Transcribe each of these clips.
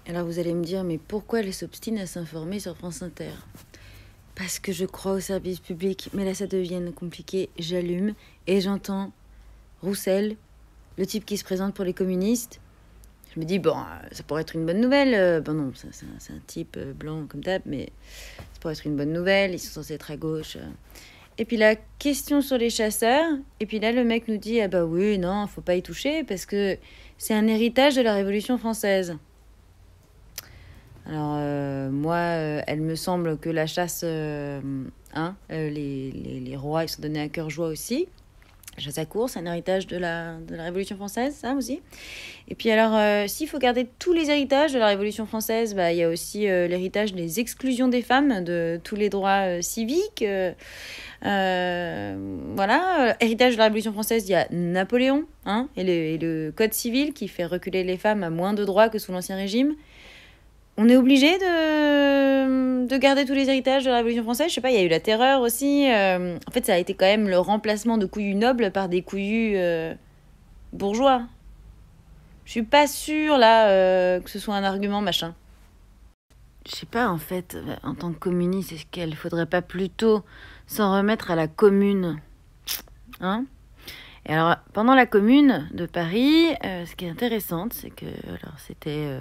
Alors vous allez me dire, mais pourquoi elle s'obstine à s'informer sur France Inter? Parce que je crois au service public, mais là ça devient compliqué. J'allume et j'entends Roussel, le type qui se présente pour les communistes. Je me dis, bon, ça pourrait être une bonne nouvelle. Bon non, c'est un type blanc comme d'hab, mais ça pourrait être une bonne nouvelle. Ils sont censés être à gauche. Et puis la question sur les chasseurs. Et puis là, le mec nous dit, ah bah oui, non, faut pas y toucher parce que c'est un héritage de la Révolution française. Alors, moi, elle me semble que la chasse, les rois, ils sont donnés à cœur joie aussi. La chasse à course, un héritage de la Révolution française, ça aussi. Et puis alors, s'il faut garder tous les héritages de la Révolution française, bah, il y a aussi l'héritage des exclusions des femmes de tous les droits civiques. Voilà, héritage de la Révolution française, il y a Napoléon et le Code civil qui fait reculer les femmes à moins de droits que sous l'Ancien Régime. On est obligé de garder tous les héritages de la Révolution française. Je sais pas, il y a eu la Terreur aussi. En fait, ça a été quand même le remplacement de couillus nobles par des couillus bourgeois. Je suis pas sûre, là, que ce soit un argument, machin. Je sais pas, en fait, en tant que communiste, est-ce qu'il faudrait pas plutôt s'en remettre à la commune, hein? Et alors, pendant la commune de Paris, ce qui est intéressant, c'est que alors, c'était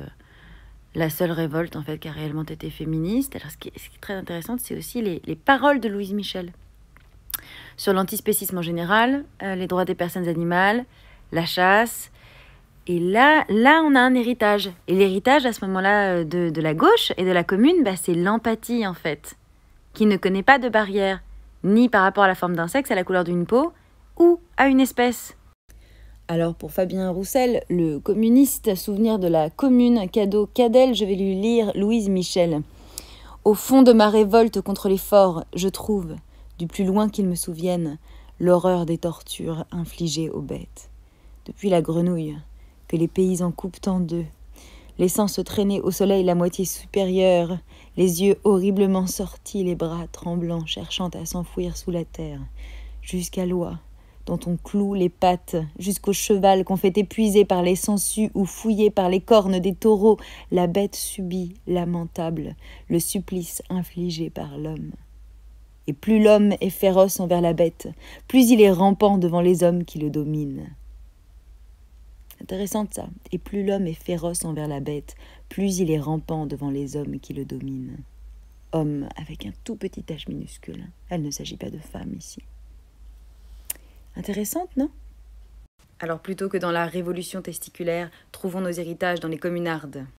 la seule révolte en fait qui a réellement été féministe. Alors ce qui est très intéressant, c'est aussi les paroles de Louise Michel sur l'antispécisme en général, les droits des personnes animales, la chasse. Et là, on a un héritage. Et l'héritage à ce moment-là de la gauche et de la commune, bah, c'est l'empathie en fait, qui ne connaît pas de barrière, ni par rapport à la forme d'un sexe, à la couleur d'une peau, ou à une espèce. Alors pour Fabien Roussel, le communiste, souvenir de la commune, cadeau Cadel, je vais lui lire Louise Michel. Au fond de ma révolte contre les forts, je trouve, du plus loin qu'ils me souviennent, l'horreur des tortures infligées aux bêtes. Depuis la grenouille, que les paysans coupent en deux, laissant se traîner au soleil la moitié supérieure, les yeux horriblement sortis, les bras tremblants, cherchant à s'enfouir sous la terre, jusqu'à l'oie, dont on cloue les pattes, jusqu'au cheval qu'on fait épuiser par les sangsues ou fouiller par les cornes des taureaux, la bête subit, lamentable, le supplice infligé par l'homme. Et plus l'homme est féroce envers la bête, plus il est rampant devant les hommes qui le dominent. Intéressant ça. Et plus l'homme est féroce envers la bête, plus il est rampant devant les hommes qui le dominent. Homme avec un tout petit h minuscule. Elle ne s'agit pas de femme ici. Intéressante, non? Alors plutôt que dans la révolution testiculaire, trouvons nos héritages dans les communardes.